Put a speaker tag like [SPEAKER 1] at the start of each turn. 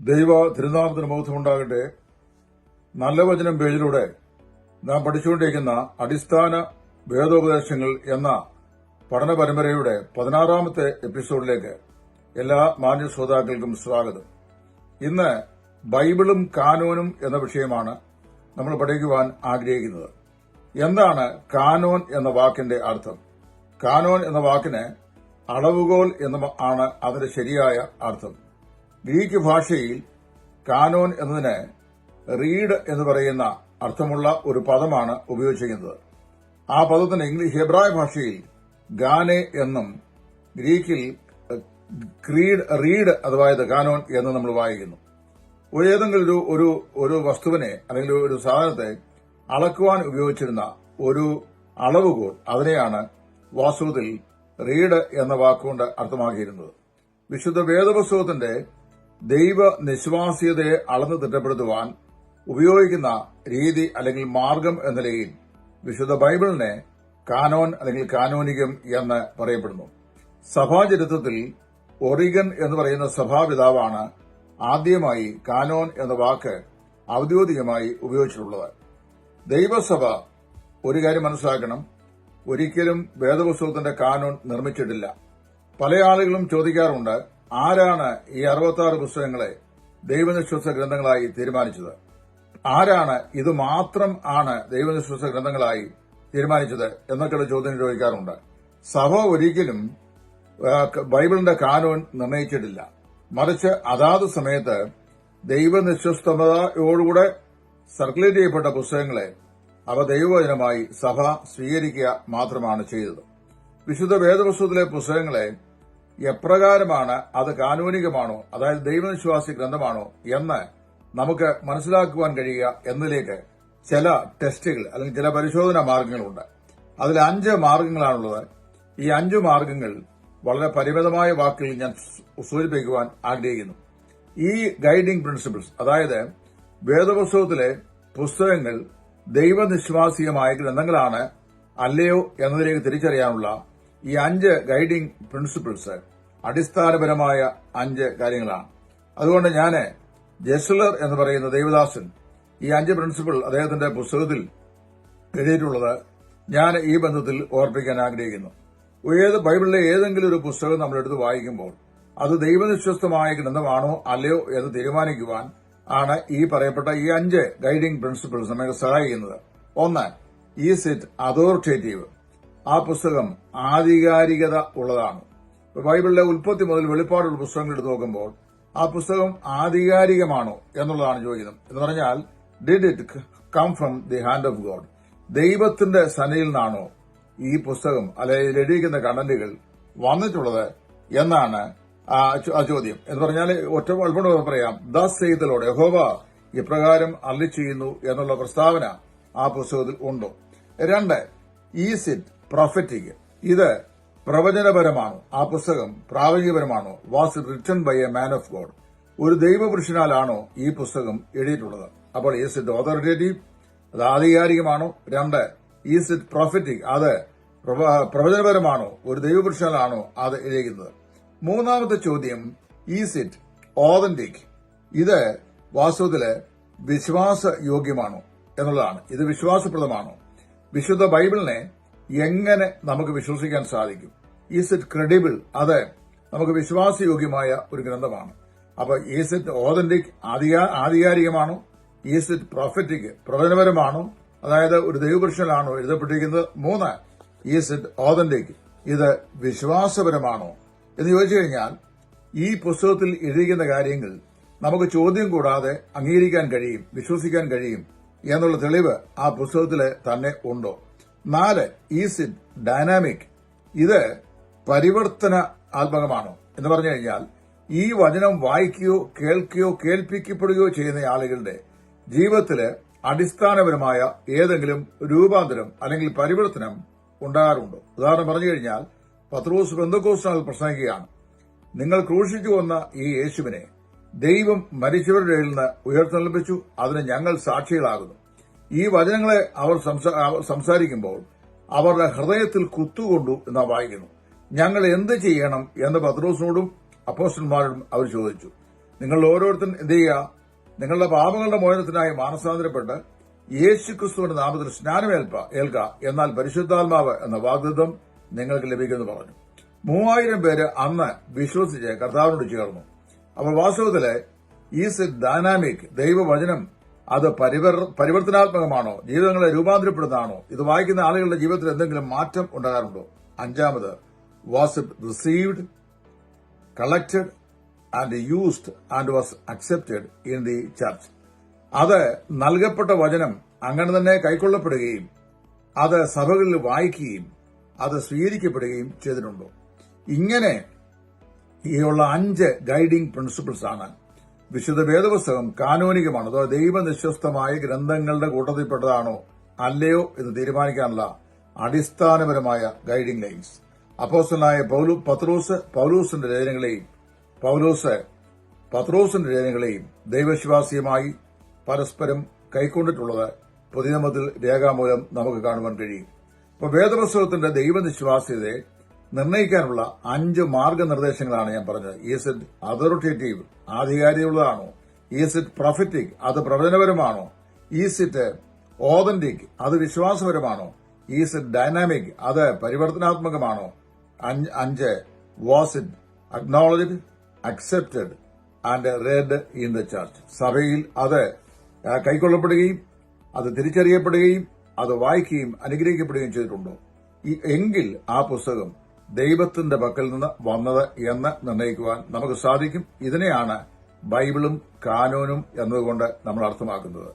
[SPEAKER 1] ദൈവ തിരുനാമത്തിന് മഹത്വമുണ്ടാകട്ടെ. നല്ല വചനം പേജിലൂടെ നാം പഠിച്ചുകൊണ്ടിരിക്കുന്ന അടിസ്ഥാന വേദോപദേശങ്ങൾ എന്ന പഠന പരമ്പരയുടെ 16ാമത്തെ എപ്പിസോഡിലേക്ക് എല്ലാ മാന്യ ശ്രോതാക്കൾക്കും സ്വാഗതം. ഇന്ന് ബൈബിളും കാനോനും എന്ന വിഷയമാണ് നമ്മൾ പഠിക്കുവാൻ ആഗ്രഹിക്കുന്നത്. എന്താണ് കാനോൻ എന്ന വാക്കിന്റെ അർത്ഥം? കാനോൻ എന്ന വാക്കിന് അളവുകോൽ ആണ് അതിന്റെ ശരിയായ അർത്ഥം. ഗ്രീക്ക് ഭാഷയിൽ കാനോൻ എന്നതിന് റീഡ് എന്ന് പറയുന്ന അർത്ഥമുള്ള ഒരു പദമാണ് ഉപയോഗിച്ചിരിക്കുന്നത്. ആ പദത്തിന് ഹെബ്രായ ഭാഷയിൽ ഗാനെ എന്നും ഗ്രീക്കിൽ റീഡ് അഥവാ കാനോൻ എന്ന് നമ്മൾ വായിക്കുന്നു. ഏതെങ്കിലും ഒരു വസ്തുവിനെ അല്ലെങ്കിൽ ഒരു സാധനത്തെ അളക്കുവാൻ ഉപയോഗിച്ചിരുന്ന ഒരു അളവുകോൽ, അതിനെയാണ് വാസ്തവത്തിൽ റീഡ് എന്ന വാക്കുകൊണ്ട് അർത്ഥമാക്കിയിരുന്നത്. വിശുദ്ധ വേദപുസ്തകത്തിന്റെ ദൈവ നിശ്വാസ്യതയെ അളന്ന് തിട്ടപ്പെടുത്തുവാൻ ഉപയോഗിക്കുന്ന രീതി അല്ലെങ്കിൽ മാർഗം എന്ന നിലയിൽ വിശുദ്ധ ബൈബിളിനെ കാനോൻ അല്ലെങ്കിൽ കാനോനികം എന്ന് പറയപ്പെടുന്നു. സഭാചരിത്രത്തിൽ ഒറിഗൻ എന്ന് പറയുന്ന സഭാപിതാവാണ് ആദ്യമായി കാനോൻ എന്ന വാക്ക് ഔദ്യോഗികമായി ഉപയോഗിച്ചിട്ടുള്ളത്. ദൈവസഭ ഒരു കാര്യം മനസ്സിലാക്കണം, ഒരിക്കലും വേദപുസ്തകത്തിന്റെ കാനോൻ നിർമ്മിച്ചിട്ടില്ല. പല ആളുകളും ചോദിക്കാറുണ്ട്, ആരാണ് ഈ 66 പുസ്തകങ്ങളെ ദൈവനിശ്വാസ ഗ്രന്ഥങ്ങളായി തീരുമാനിച്ചത്? ആരാണ് ഇത് മാത്രം ആണ് ദൈവനിശ്വാസ ഗ്രന്ഥങ്ങളായി തീരുമാനിച്ചത് എന്നൊക്കെയുള്ള ചോദ്യം ചോദിക്കാറുണ്ട്. സഭ ഒരിക്കലും ബൈബിളിന്റെ കാനോൻ നിർണയിച്ചിട്ടില്ല. മറിച്ച് അതാത് സമയത്ത് ദൈവനിശ്വസ്തയോടുകൂടെ സർക്കുലേറ്റ് ചെയ്യപ്പെട്ട പുസ്തകങ്ങളെ അവ ദൈവവചനമായി സഭ സ്വീകരിക്കുക മാത്രമാണ് ചെയ്തത്. വിശുദ്ധ വേദപുസ്തകത്തിലെ പുസ്തകങ്ങളെ എപ്രകാരമാണ് അത് കാനോനികമാണോ, അതായത് ദൈവവിശ്വാസി ഗ്രന്ഥമാണോ എന്ന് നമുക്ക് മനസ്സിലാക്കുവാൻ കഴിയുക എന്നതിലേക്ക് ചില ടെസ്റ്റുകൾ അല്ലെങ്കിൽ ചില പരിശോധനാ മാർഗങ്ങളുണ്ട്. അതിൽ 5 മാർഗങ്ങളാണുള്ളത്. ഈ 5 മാർഗങ്ങൾ വളരെ പരിമിതമായ വാക്കുകളിൽ ഞാൻ സൂചിപ്പിക്കുവാൻ ആഗ്രഹിക്കുന്നു. ഈ ഗൈഡിംഗ് പ്രിൻസിപ്പിൾസ്, അതായത് വേദപുസ്തകത്തിലെ പുസ്തകങ്ങൾ ദൈവനിശ്വാസികമായ ഗ്രന്ഥങ്ങളാണ് അല്ലയോ എന്നതിലേക്ക് തിരിച്ചറിയാനുള്ള ഈ 5 ഗൈഡിംഗ് പ്രിൻസിപ്പിൾസ് അടിസ്ഥാനപരമായ 5 കാര്യങ്ങളാണ്. അതുകൊണ്ട് ഞാൻ ജെസ്ലർ എന്ന് പറയുന്ന ദേവദാസൻ ഈ 5 പ്രിൻസിപ്പിൾ അദ്ദേഹത്തിന്റെ പുസ്തകത്തിൽ എഴുതിയിട്ടുള്ളത് ഞാൻ ഈ ബന്ധത്തിൽ ഓർപ്പിക്കാൻ ആഗ്രഹിക്കുന്നു. ബൈബിളിലെ ഏതെങ്കിലും ഒരു പുസ്തകം നമ്മൾ എടുത്ത് വായിക്കുമ്പോൾ അത് ദൈവനിശ്വസ്തമായ ഗ്രന്ഥമാണോ അല്ലയോ എന്ന് തീരുമാനിക്കുവാൻ ആണ് ഈ പറയപ്പെട്ട ഈ 5 ഗൈഡിംഗ് പ്രിൻസിപ്പിൾസ് നമ്മെ സഹായിക്കുന്നത്. 1, ഈസ് ഇറ്റ് അതോറിറ്റേറ്റീവ്? ആ പുസ്തകം ആധികാരികത ഉള്ളതാണ്. ബൈബിളിലെ ഉൽപ്പത്തി മുതൽ വെളിപ്പാടുള്ള പുസ്തകങ്ങൾ എടുത്ത് നോക്കുമ്പോൾ ആ പുസ്തകം ആധികാരികമാണോ എന്നുള്ളതാണ് ചോദിക്കുന്നത്. എന്ന് പറഞ്ഞാൽ, did it come from the hand of God? ദൈവത്തിന്റെ സന്നിധിയിൽ നിന്നാണോ ഈ പുസ്തകം അല്ലെങ്കിൽ എഴുതിയിരിക്കുന്ന കണ്ടന്റുകൾ വന്നിട്ടുള്ളത് എന്നാണ് ആ ചോദ്യം. എന്ന് പറഞ്ഞാൽ അല്പം പറയാം, ദാസ് സെയ്തലോടെ യഹോവ ഇപ്രകാരം അരുളിച്ചെയ്യുന്നു എന്നുള്ള പ്രസ്താവന ആ പുസ്തകത്തിൽ ഉണ്ടോ? 2, ഈസ് ഇറ്റ് പ്രൊഫറ്റിക്? ഇത് പ്രവചനപരമാണോ? ആ പുസ്തകം പ്രാവചികപരമാണോ? Was it written by a man of God? ഒരു ദൈവപുരുഷനാലാണോ ഈ പുസ്തകം എഴുതിയിട്ടുള്ളത്? അപ്പോൾ ഈസ് ഇറ്റ് ഓതോറിറ്റേറ്റീവ്? അത് ആധികാരികമാണോ? 2, ഈസ് ഇറ്റ് പ്രൊഫറ്റിക്? അത് പ്രവചനപരമാണോ? ഒരു ദൈവപുരുഷനാലാണോ അത് എഴുതിയിരിക്കുന്നത്? 3ാമത്തെ ചോദ്യം, ഈസ് ഇറ്റ് ഓതന്റിക്? ഇത് വാസ്തവത്തില് വിശ്വാസയോഗ്യമാണോ എന്നുള്ളതാണ്. ഇത് വിശ്വാസപ്രദമാണോ? വിശുദ്ധ ബൈബിളിനെ എങ്ങനെ നമുക്ക് വിശ്വസിക്കാൻ സാധിക്കും? Is it credible? അത് നമുക്ക് വിശ്വാസയോഗ്യമായ ഒരു ഗ്രന്ഥമാണ്. അപ്പൊ ഈസ് ഇറ്റ് ഓതന്റിക്? ആധികാരികമാണോ? Is it prophetic? പ്രവചനപരമാണോ? അതായത് ഒരു ദൈവപുരുഷനാണോ എഴുതപ്പെട്ടിരിക്കുന്നത്? 3, ഈസ് ഇറ്റ് ഓതന്റിക്? ഇത് വിശ്വാസപരമാണോ എന്ന് ചോദിച്ചു കഴിഞ്ഞാൽ ഈ പുസ്തകത്തിൽ എഴുതിയിരിക്കുന്ന കാര്യങ്ങൾ നമുക്ക് ചോദ്യം കൂടാതെ അംഗീകരിക്കാൻ കഴിയും, വിശ്വസിക്കാൻ കഴിയും എന്നുള്ള തെളിവ് ആ പുസ്തകത്തില് തന്നെ ഉണ്ടോ? 4, ഈസ് ഇറ്റ് ഡൈനാമിക്? ഇത് പരിവർത്തനാത്മകമാണോ എന്ന് പറഞ്ഞു കഴിഞ്ഞാൽ ഈ വചനം വായിക്കുകയോ കേൾക്കുകയോ കേൾപ്പിക്കപ്പെടുകയോ ചെയ്യുന്ന ആളുകളുടെ ജീവിതത്തില് അടിസ്ഥാനപരമായ ഏതെങ്കിലും രൂപാന്തരം അല്ലെങ്കിൽ പരിവർത്തനം ഉണ്ടാകാറുണ്ടോ? ഉദാഹരണം പറഞ്ഞു കഴിഞ്ഞാൽ, പത്രോസ് പെന്തക്കോസ്തിനാളിൽ പ്രസംഗിക്കുകയാണ്, നിങ്ങൾ ക്രൂശിച്ചു വന്ന ഈ യേശുവിനെ ദൈവം മരിച്ചവരുടെ ഇടയിൽ നിന്ന് ഉയർത്തെഴുന്നേൽപ്പിച്ചു, അതിന് ഞങ്ങൾ സാക്ഷികളാകുന്നു. ഈ വചനങ്ങളെ അവർ സംസാരിക്കുമ്പോൾ അവരുടെ ഹൃദയത്തിൽ കുത്തുകൊണ്ടു എന്നാ വായിക്കുന്നു. ഞങ്ങൾ എന്ത് ചെയ്യണം എന്ന് പത്രോസിനോടും അപ്പോസ്തലന്മാരോടും അവർ ചോദിച്ചു. നിങ്ങൾ ഓരോരുത്തരും എന്ത് ചെയ്യുക? നിങ്ങളുടെ പാപങ്ങളുടെ മോചനത്തിനായി മാനസാന്തരപ്പെട്ട് യേശുക്രിസ്തുവിന്റെ നാമത്തിൽ സ്നാനം ഏൽക്ക, എന്നാൽ പരിശുദ്ധാത്മാവ് എന്ന വാഗ്ദത്തം നിങ്ങൾക്ക് ലഭിക്കുമെന്ന് പറഞ്ഞു. 3000 പേര് അന്ന് വിശ്വസിച്ച് കർത്താവിനോട് ചേർന്നു. അപ്പോൾ വാസ്തവത്തില് ഈസ് ഇറ്റ് ഡൈനാമിക്? ദൈവവചനം അത് പരിവർത്തനാത്മകമാണോ? ജീവിതങ്ങളെ രൂപാന്തരപ്പെടുന്നതാണോ? ഇത് വായിക്കുന്ന ആളുകളുടെ ജീവിതത്തിൽ എന്തെങ്കിലും മാറ്റം ഉണ്ടാകാറുണ്ടോ? 5, was it received, collected and used and was accepted in the church? അത് നൽകപ്പെട്ട വചനം അങ്ങനെ തന്നെ കൈക്കൊള്ളപ്പെടുകയും അത് സഭകളിൽ വായിക്കുകയും അത് സ്വീകരിക്കപ്പെടുകയും ചെയ്തിട്ടുണ്ടോ? ഇങ്ങനെ ഈയുള്ള 5 ഗൈഡിംഗ് പ്രിൻസിപ്പിൾസ് ആണ്. വിശുദ്ധ വേദപുസ്തകം കാനോനികമാണ്, അതോ ദൈവനിശ്വസ്തമായ ഗ്രന്ഥങ്ങളുടെ കൂട്ടത്തിൽപ്പെട്ടതാണോ അല്ലയോ എന്ന് തീരുമാനിക്കാനുള്ള അടിസ്ഥാനപരമായ ഗൈഡിംഗ് ലൈൻസ്. അപ്പോസ്തലനായ പൗലോസിന്റെ രചനകളെയും പത്രോസിന്റെ രചനകളെയും ദൈവവിശ്വാസിയുമായി പരസ്പരം കൈക്കൊണ്ടിട്ടുള്ളത് പുതിയ നിയമത്തിൽ രേഖാമൂലം നമുക്ക് കാണുവാൻ കഴിയും. അപ്പോൾ വേദപുസ്തകത്തിന്റെ ദൈവനിശ്വാസ്യതയെ നിർണ്ണയിക്കാനുള്ള 5 മാർഗനിർദ്ദേശങ്ങളാണ് ഞാൻ പറഞ്ഞത്. ഈസ് ഇറ്റ് അതോറിറ്റേറ്റീവ്, ആധികാരികതയുള്ളതാണോ? ഈസ് ഇറ്റ് പ്രൊഫറ്റിക്, അത് പ്രവചനപരമാണോ? ഈസ് ഇറ്റ് ഓതന്റിക്, അത് വിശ്വാസപരമാണോ? ഈസ് ഇറ്റ് ഡൈനാമിക്, അത് പരിവർത്തനാത്മകമാണോ? 5, was it acknowledged, accepted and red in the church? സഭയിൽ അത് കൈക്കൊള്ളപ്പെടുകയും അത് തിരിച്ചറിയപ്പെടുകയും അത് വായിക്കുകയും അനുഗ്രഹിക്കപ്പെടുകയും ചെയ്തിട്ടുണ്ടോ? എങ്കിൽ ആ പുസ്തകം ദൈവത്തിന്റെ പക്കൽ നിന്ന് വന്നത് എന്ന് നിർണ്ണയിക്കുവാൻ നമുക്ക് സാധിക്കും. ഇതിനെയാണ് ബൈബിളും കാനോനും എന്നതുകൊണ്ട് നമ്മൾ അർത്ഥമാക്കുന്നത്.